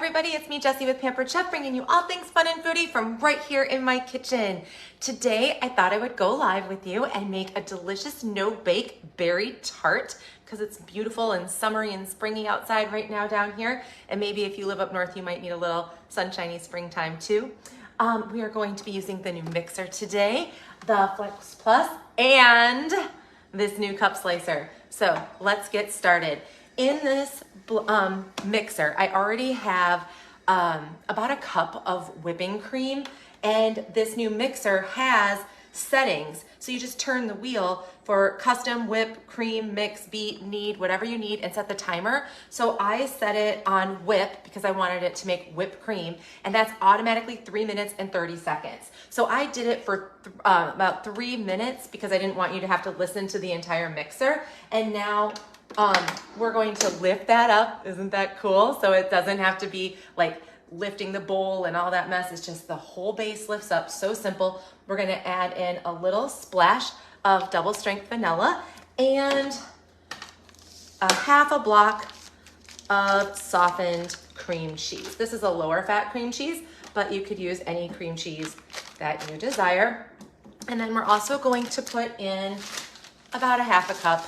everybody, it's me Jessie with Pampered Chef, bringing you all things fun and foodie from right here in my kitchen. Today I thought I would go live with you and make a delicious no-bake berry tart because it's beautiful and summery and springy outside right now down here, and maybe if you live up north you might need a little sunshiny springtime too. We are going to be using the new mixer today, the Flex Plus, and this new cup slicer. So let's get started. In this mixer, I already have about a cup of whipping cream, and this new mixer has settings. So you just turn the wheel for custom whip, cream, mix, beat, knead, whatever you need, and set the timer. So I set it on whip because I wanted it to make whipped cream, and that's automatically 3 minutes and 30 seconds. So I did it for about 3 minutes because I didn't want you to have to listen to the entire mixer. And now we're going to lift that up. Isn't that cool? So it doesn't have to be like lifting the bowl and all that mess. It's just the whole base lifts up. So simple. We're going to add in a little splash of double strength vanilla and a half a block of softened cream cheese. This is a lower fat cream cheese, but you could use any cream cheese that you desire. And then we're also going to put in about a half a cup,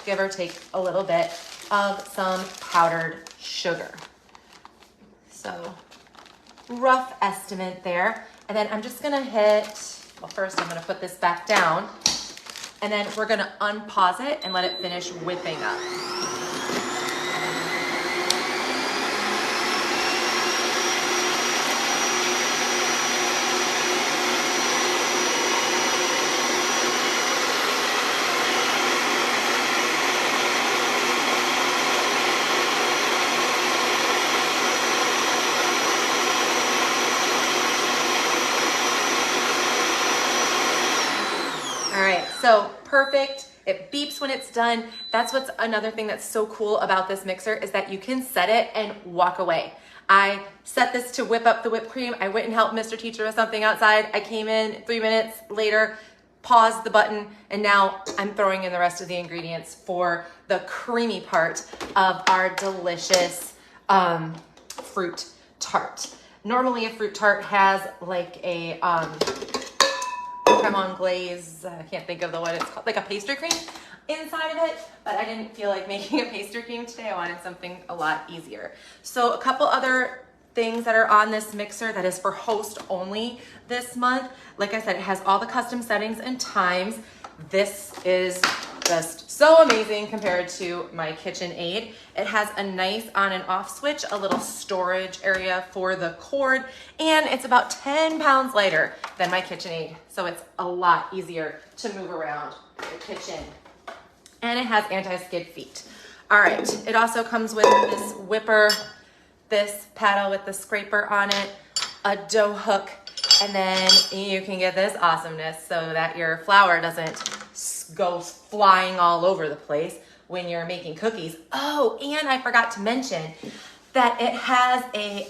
give or take a little bit, of some powdered sugar. So rough estimate there. And then I'm just gonna well, first I'm gonna put this back down, and then we're gonna unpause it and let it finish whipping up. So perfect, it beeps when it's done. That's what's another thing that's so cool about this mixer is that you can set it and walk away. I set this to whip up the whipped cream. I went and helped Mr. Teacher with something outside. I came in 3 minutes later, paused the button, and now I'm throwing in the rest of the ingredients for the creamy part of our delicious fruit tart. Normally a fruit tart has like a creme glaze, I can't think of what it's called, like a pastry cream inside of it, but I didn't feel like making a pastry cream today. I wanted something a lot easier. So a couple other things that are on this mixer that is for host only this month. Like I said, it has all the custom settings and times. This is just so amazing compared to my KitchenAid. It has a nice on and off switch, a little storage area for the cord, and it's about 10 pounds lighter than my KitchenAid. So it's a lot easier to move around the kitchen. And it has anti-skid feet. All right, it also comes with this whipper, this paddle with the scraper on it, a dough hook, and then you can get this awesomeness so that your flour doesn't go flying all over the place when you're making cookies. Oh, and I forgot to mention that it has a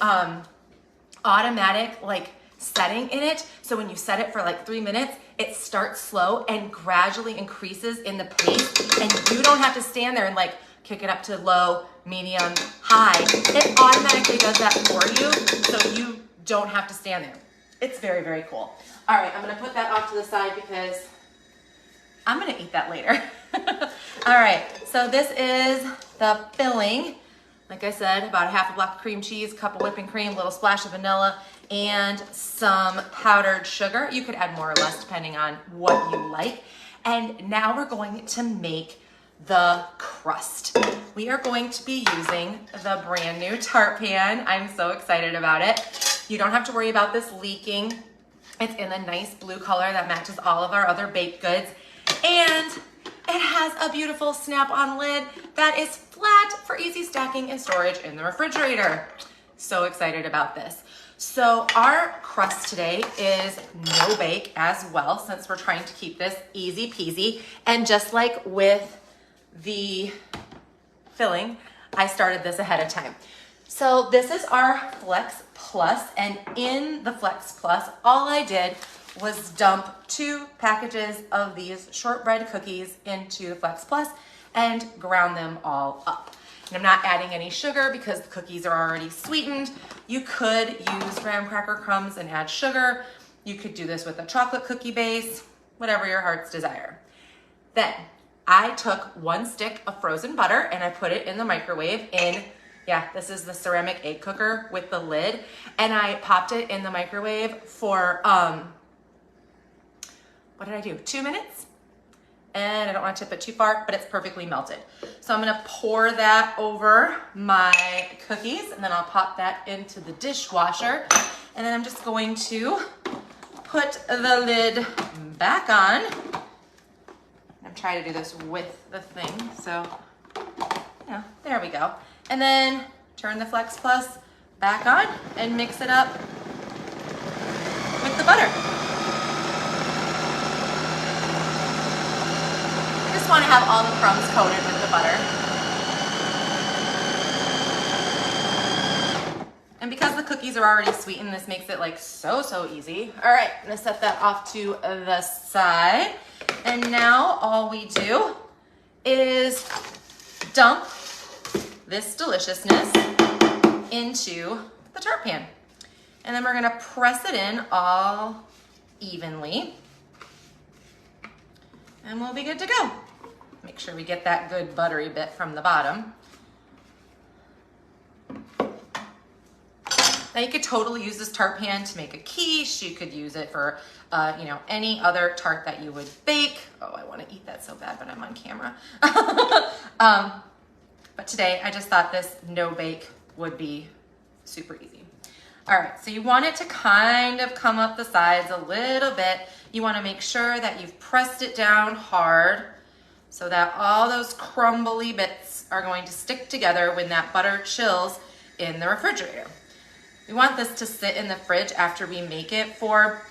automatic setting in it. So when you set it for 3 minutes, it starts slow and gradually increases in the pace, and you don't have to stand there and kick it up to low, medium, high. It automatically does that for you, so you don't have to stand there. It's very, very cool. All right, I'm gonna put that off to the side because I'm gonna eat that later. All right, so this is the filling. Like I said, about a half a block of cream cheese, cup of whipping cream, little splash of vanilla, and some powdered sugar. You could add more or less depending on what you like. And now we're going to make the crust. We are going to be using the brand new Tart pan. I'm so excited about it. You don't have to worry about this leaking. It's in a nice blue color that matches all of our other baked goods. And it has a beautiful snap-on lid that is flat for easy stacking and storage in the refrigerator. So excited about this. So our crust today is no bake as well, since we're trying to keep this easy peasy. And just like with the filling, I started this ahead of time. So this is our Flex Plus, and in the Flex Plus, all I did was dump 2 packages of these shortbread cookies into the Flex Plus and ground them all up. And I'm not adding any sugar because the cookies are already sweetened. You could use graham cracker crumbs and add sugar. You could do this with a chocolate cookie base, whatever your heart's desire. Then I took 1 stick of frozen butter and I put it in the microwave in, yeah, this is the ceramic egg cooker with the lid. And I popped it in the microwave for, what did I do? 2 minutes? And I don't want to tip it too far, but it's perfectly melted. So I'm gonna pour that over my cookies and then I'll pop that into the dishwasher. And then I'm just going to put the lid back on. I'm trying to do this with the thing, so yeah, there we go. And then turn the Flex Plus back on and mix it up with the butter. I just want to have all the crumbs coated with the butter. And because the cookies are already sweetened, this makes it like so easy. All right, I'm gonna set that off to the side. And now all we do is dump this deliciousness into the tart pan. And then we're gonna press it in all evenly. And we'll be good to go. Make sure we get that good buttery bit from the bottom. Now you could totally use this tart pan to make a quiche. You could use it for, you know, any other tart that you would bake. Oh, I want to eat that so bad, but I'm on camera. But today I just thought this no bake would be super easy. All right, so you want it to kind of come up the sides a little bit. You want to make sure that you've pressed it down hard so that all those crumbly bits are going to stick together when that butter chills in the refrigerator. We want this to sit in the fridge after we make it for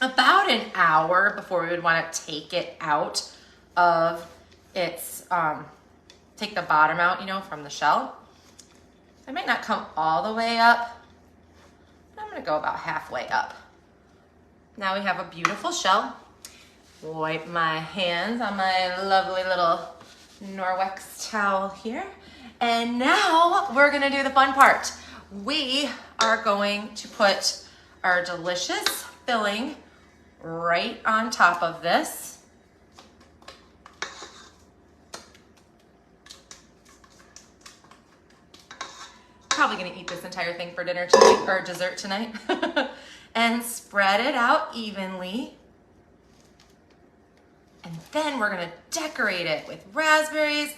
about an hour before we would want to take it out of its, take the bottom out, you know, from the shell. I might not come all the way up. I'm gonna go about halfway up. Now we have a beautiful shell. Wipe my hands on my lovely little Norwex towel here. And now we're gonna do the fun part. We are going to put our delicious filling right on top of this. Probably gonna eat this entire thing for dinner tonight, or dessert tonight. And spread it out evenly. And then we're gonna decorate it with raspberries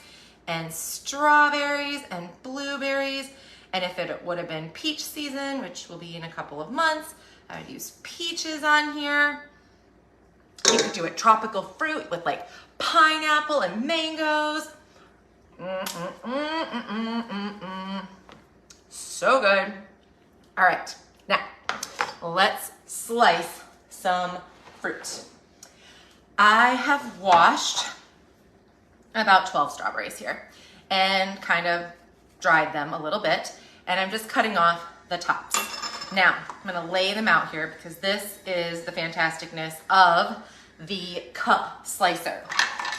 and strawberries and blueberries. And if it would have been peach season, which will be in a couple of months, I would use peaches on here. You could do a tropical fruit with like pineapple and mangoes. So good. All right, now let's slice some fruit. I have washed about 12 strawberries here and kind of dried them a little bit. And I'm just cutting off the tops. Now, I'm gonna lay them out here because this is the fantasticness of the cup slicer.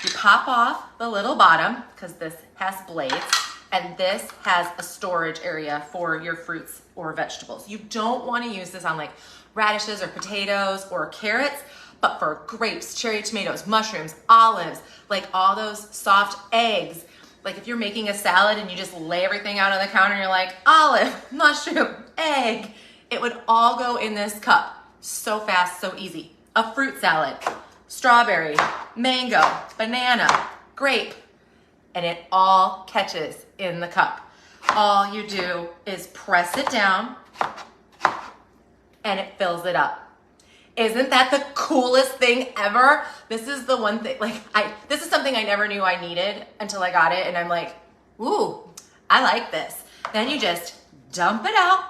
You pop off the little bottom because this has blades, and this has a storage area for your fruits or vegetables. You don't wanna use this on like radishes or potatoes or carrots, but for grapes, cherry tomatoes, mushrooms, olives, like all those soft eggs. Like if you're making a salad and you just lay everything out on the counter and you're like, olive, mushroom, egg, it would all go in this cup. So fast, so easy. A fruit salad, strawberry, mango, banana, grape, and it all catches in the cup. All you do is press it down and it fills it up. Isn't that the coolest thing ever? This is the one thing, like this is something I never knew I needed until I got it, and I'm like, ooh, I like this. Then you just dump it out,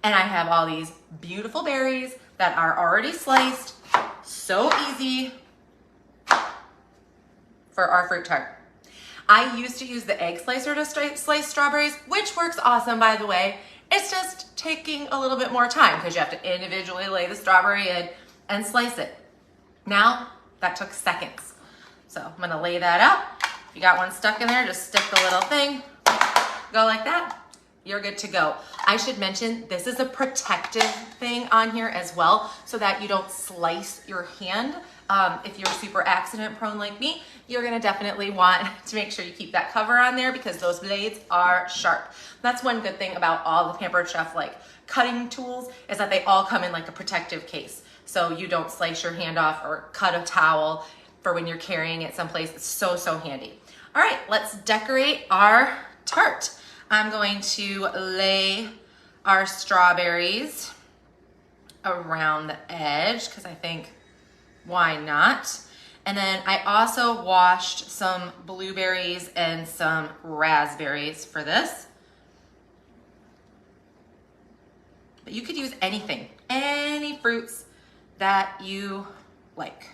and I have all these beautiful berries that are already sliced. So easy for our fruit tart. I used to use the egg slicer to slice strawberries, which works awesome, by the way. It's just taking a little bit more time because you have to individually lay the strawberry in and slice it. Now, that took seconds. So I'm gonna lay that out. If you got one stuck in there, just stick the little thing go like that, you're good to go. I should mention this is a protective thing on here as well so that you don't slice your hand. If you're super accident prone like me, you're gonna definitely want to make sure you keep that cover on there because those blades are sharp. That's one good thing about all the Pampered Chef like cutting tools is that they all come in like a protective case. So you don't slice your hand off or cut a towel for when you're carrying it someplace. It's so, so handy. All right, let's decorate our tart. I'm going to lay our strawberries around the edge because I think why not? And then I also washed some blueberries and some raspberries for this. But you could use anything, any fruits that you like.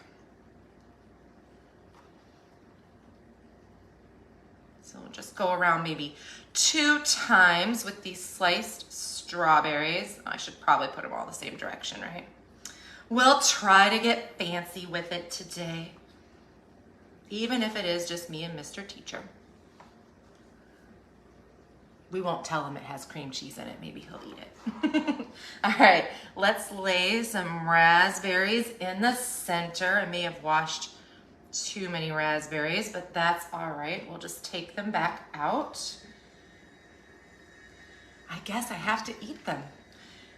So we'll just go around maybe 2 times with these sliced strawberries. I should probably put them all the same direction, right? We'll try to get fancy with it today, even if it is just me and Mr. Teacher. We won't tell him it has cream cheese in it. Maybe he'll eat it. All right, let's lay some raspberries in the center. I may have washed too many raspberries, but that's all right. We'll just take them back out. I guess I have to eat them.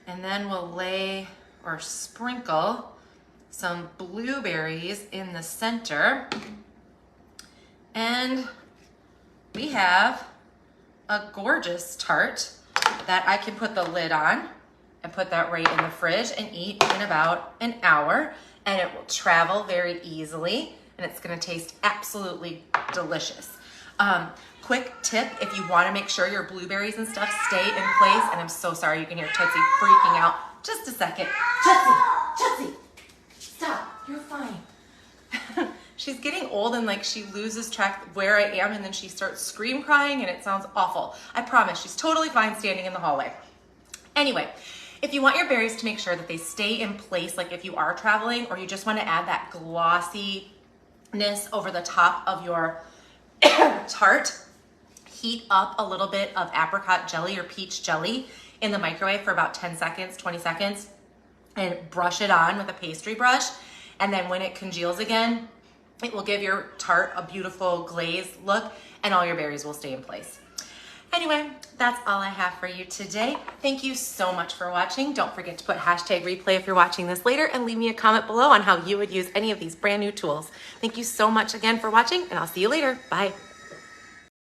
And then we'll lay or sprinkle some blueberries in the center. And we have a gorgeous tart that I can put the lid on and put that right in the fridge and eat in about an hour. And it will travel very easily and it's gonna taste absolutely delicious. Quick tip, if you wanna make sure your blueberries and stuff stay in place, and I'm so sorry you can hear Tootsie freaking out. Just a second. Tootsie, stop, you're fine. She's getting old and like she loses track of where I am and then she starts scream crying and it sounds awful. I promise, she's totally fine standing in the hallway. Anyway, if you want your berries to make sure that they stay in place, like if you are traveling or you just wanna add that glossiness over the top of your tart, heat up a little bit of apricot jelly or peach jelly in the microwave for about 10 seconds, 20 seconds, and brush it on with a pastry brush. And then when it congeals again, it will give your tart a beautiful glazed look and all your berries will stay in place. Anyway, that's all I have for you today. Thank you so much for watching. Don't forget to put #replay if you're watching this later and leave me a comment below on how you would use any of these brand new tools. Thank you so much again for watching and I'll see you later. Bye.